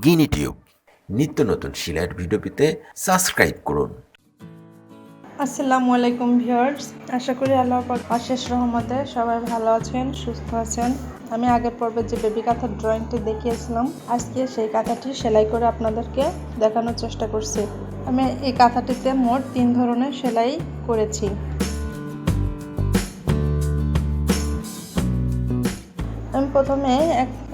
গিনি tube নিত্য নতুন সেলাইয়ের ভিডিও পেতে সাবস্ক্রাইব করুন। আসসালামু আলাইকুম ভিউয়ার্স, আশা করি আল্লাহর অশেষ রহমতে সবাই ভালো আছেন, সুস্থ আছেন। আমি আগের পর্বে যে বেবি কাঁথার ড্রয়িংটি দেখিয়েছিলাম, আজকে সেই কাঁথাটি সেলাই করে আপনাদেরকে দেখানোর চেষ্টা করছি। আমি এই কাঁথাটিতে মোট 3 ধরনের সেলাই করেছি। আমি প্রথমে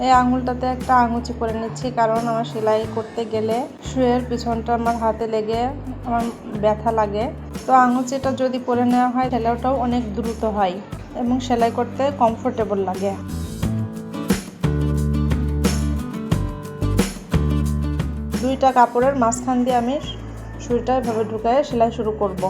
এই আঙুলটাতে একটা আঙুচি করে নিচ্ছি, কারণ আমার সেলাই করতে গেলে শুয়ের পিছনটা আমার হাতে লেগে আমার ব্যথা লাগে। তো আঙুচিটা যদি পরে নেওয়া হয় সেলাইটাও অনেক দ্রুত হয় এবং সেলাই করতে কমফোর্টেবল লাগে। দুইটা কাপড়ের মাঝখান দিয়ে আমি সুইটা এভাবে ঢুকায় সেলাই শুরু করব।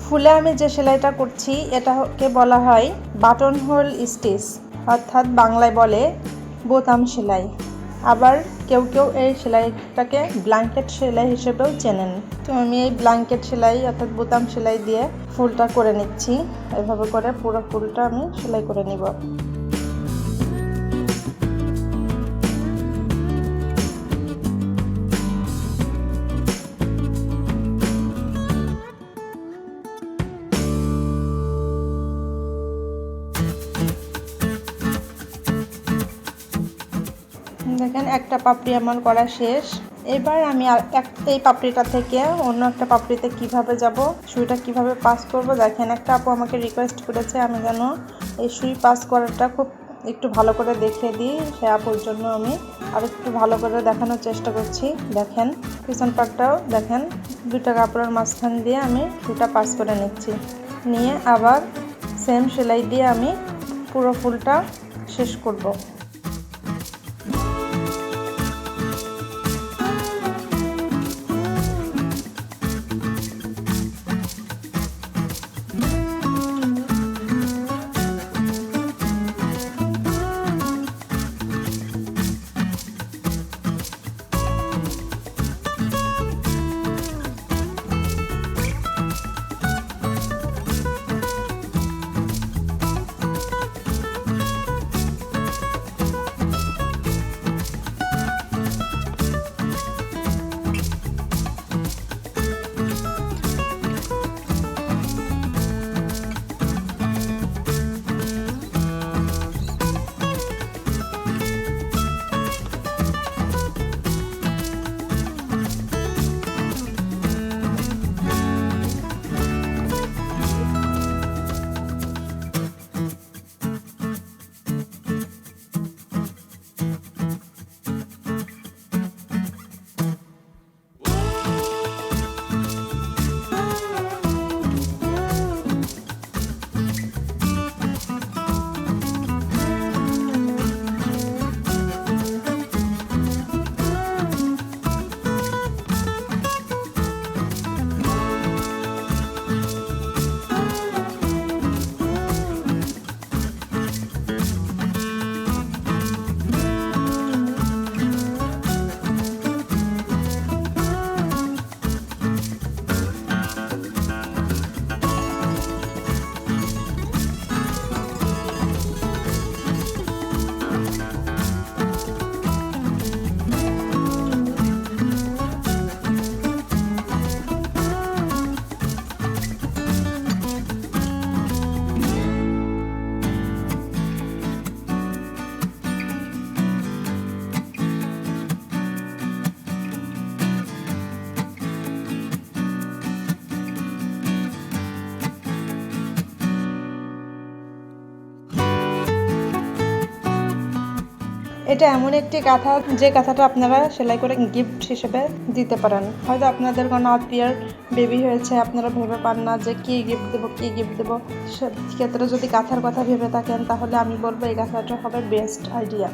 ফুলে আমি যে সেলাইটা করছি এটাকে বলা হয় বাটন হোল স্টিচ, অর্থাৎ বাংলায় বলে বোতাম সেলাই। আবার কেউ কেউ এই সেলাইটাকে ব্ল্যাঙ্কেট সেলাই হিসেবেও চেনেন। তো আমি এই ব্ল্যাঙ্কেট সেলাই অর্থাৎ বোতাম সেলাই দিয়ে ফুলটা করে নিচ্ছি। এভাবে করে পুরো ফুলটা আমি সেলাই করে নিব। দেখেন একটা পাপড়ি আমার করা শেষ। এবার আমি এই পাপড়িটা থেকে অন্য একটা পাপড়িতে কিভাবে যাব, সুইটা কিভাবে পাস করব। দেখেন একটা আপু আমাকে রিকোয়েস্ট করেছে আমি যেন এই সুই পাস করাটা খুব একটু ভালো করে দেখিয়ে দিই। সে আপুর জন্য আমি আর একটু ভালো করে দেখানোর চেষ্টা করছি। দেখেন পিছন পাটটাও দেখেন, দুইটা কাপড়ের মাঝখান দিয়ে আমি সুইটা পাস করে নিচ্ছি। নিয়ে আবার সেম সেলাই দিয়ে আমি পুরো ফুলটা শেষ করব। এটা এমন একটি কাঁথা যে কাঁথাটা আপনারা সেলাই করে গিফট হিসেবে দিতে পারেন। হয়তো আপনাদের কোনো আত্মীয়র বেবি হয়েছে, আপনারা ভেবে পান না যে কী গিফট দেবো। সেক্ষেত্রে যদি কাঁথার কথা ভেবে থাকেন তাহলে আমি বলবো এই কাঁথাটা হবে বেস্ট আইডিয়া।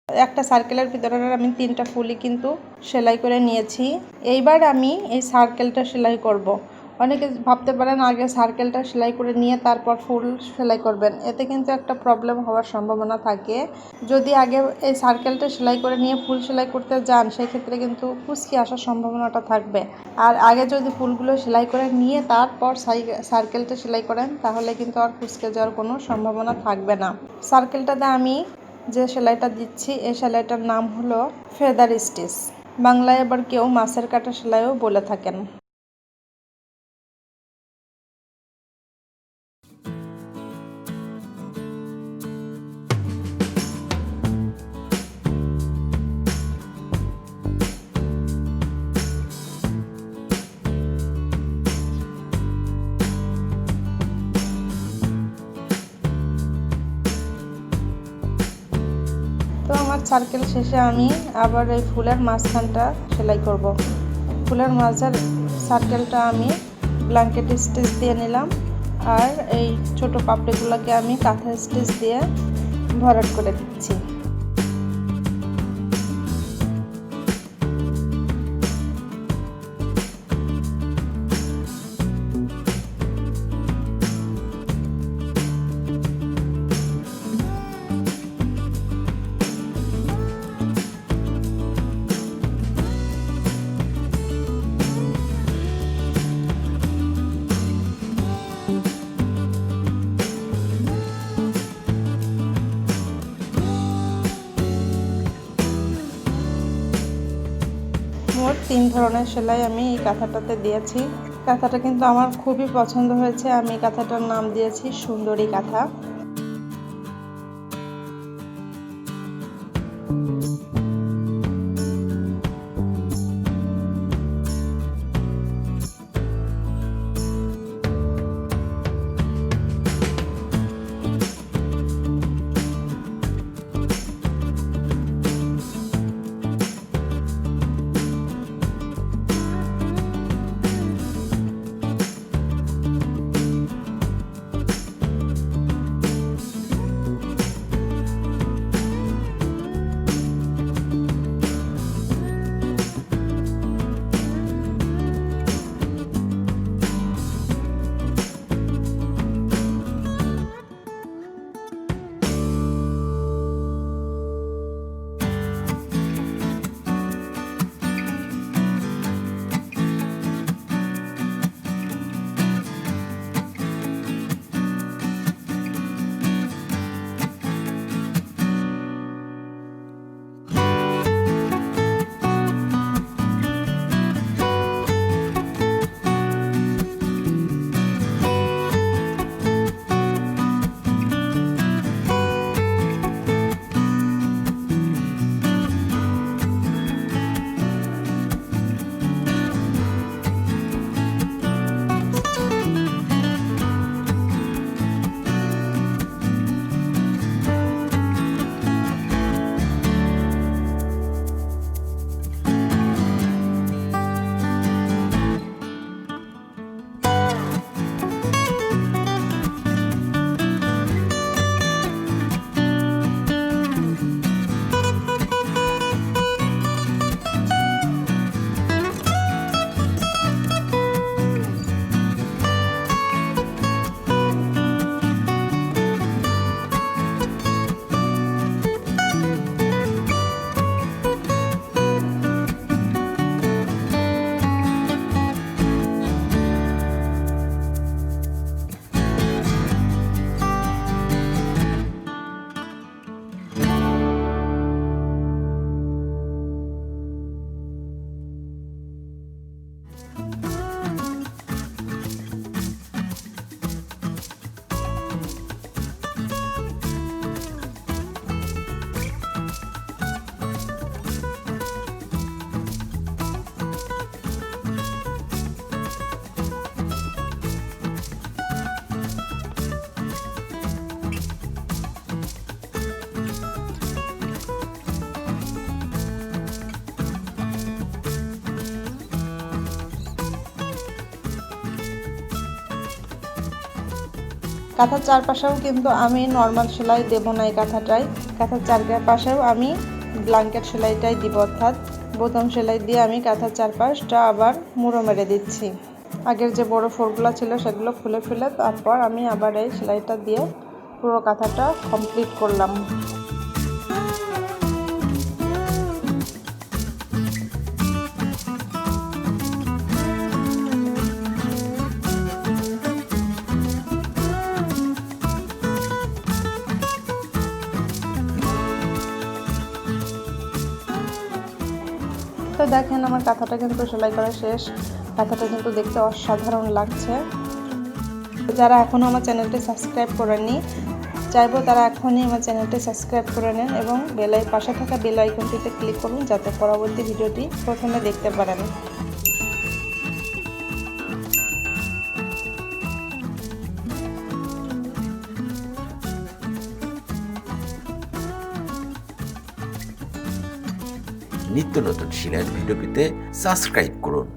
একটা সার্কেলের ভিতরে আমি 3টা ফুলই কিন্তু সেলাই করে নিয়েছি। এইবার আমি এই সার্কেলটা সেলাই করব। অনেকে ভাবতে পারেন আগে সার্কেলটা সেলাই করে নিয়ে তারপর ফুল সেলাই করবেন, এতে কিন্তু একটা প্রবলেম হওয়ার সম্ভাবনা থাকে। যদি আগে এই সার্কেলটা সেলাই করে নিয়ে ফুল সেলাই করতে যান সেক্ষেত্রে কিন্তু কুঁচকি আসার সম্ভাবনাটা থাকবে। আর আগে যদি ফুলগুলো সেলাই করে নিয়ে তারপর সার্কেলটা সেলাই করেন তাহলে কিন্তু আর কুঁচকে যাওয়ার কোনো সম্ভাবনা থাকবে না। সার্কেলটাতে আমি যে সেলাইটা দিচ্ছি এই সেলাইটার নাম হলো ফেদার স্টিচ, বাংলায় আবার কেউ মাছের কাটা সেলাইও বলে থাকেন। সার্কেল শেষে আমি আবার এই ফুলের মাঝখানটা সেলাই করব। ফুলের মাঝের সার্কেলটা আমি ব্ল্যাঙ্কেট স্টিচ দিয়ে নিলাম, আর এই ছোট পাপড়িগুলোকে আমি কাঁথা স্টিচ দিয়ে ভরাট করে দিচ্ছি। মোট 3 ধরনের সেলাই আমি এই কাঁথাটাতে দিয়েছি। কাঁথাটা কিন্তু আমার খুবই পছন্দ হয়েছে। আমি কাঁথাটার নাম দিয়েছি সুন্দরী কাঁথা। কাঁথার চারপাশেও কিন্তু আমি নর্মাল সেলাই দেব না এই কাঁথাটায়। কাঁথার চারপাশেও আমি ব্ল্যাঙ্কেট সেলাইটাই দিব, অর্থাৎ বোতাম সেলাই দিয়ে আমি কাঁথার চারপাশটা আবার মুড়ো মেরে দিচ্ছি। আগের যে বড় ফোরগুলো ছিল সেগুলো খুলে ফেলে তারপর আমি আবার এই সেলাইটা দিয়ে পুরো কাঁথাটা কমপ্লিট করলাম। তো দেখেন আমার কাঁথাটা কিন্তু সেলাই করা শেষ। কাঁথাটা কিন্তু দেখতে অসাধারণ লাগছে। যারা এখনও আমার চ্যানেলটি সাবস্ক্রাইব করেননি, চাইবো তারা এখনই আমার চ্যানেলটি সাবস্ক্রাইব করে নেন এবং পাশে থাকা বেল আইকনটিতে ক্লিক করুন যাতে পরবর্তী ভিডিওটি প্রথমে দেখতে পারেন। নিত্য নতুন সেলাইয়ের ভিডিও পেতে সাবস্ক্রাইব করুন।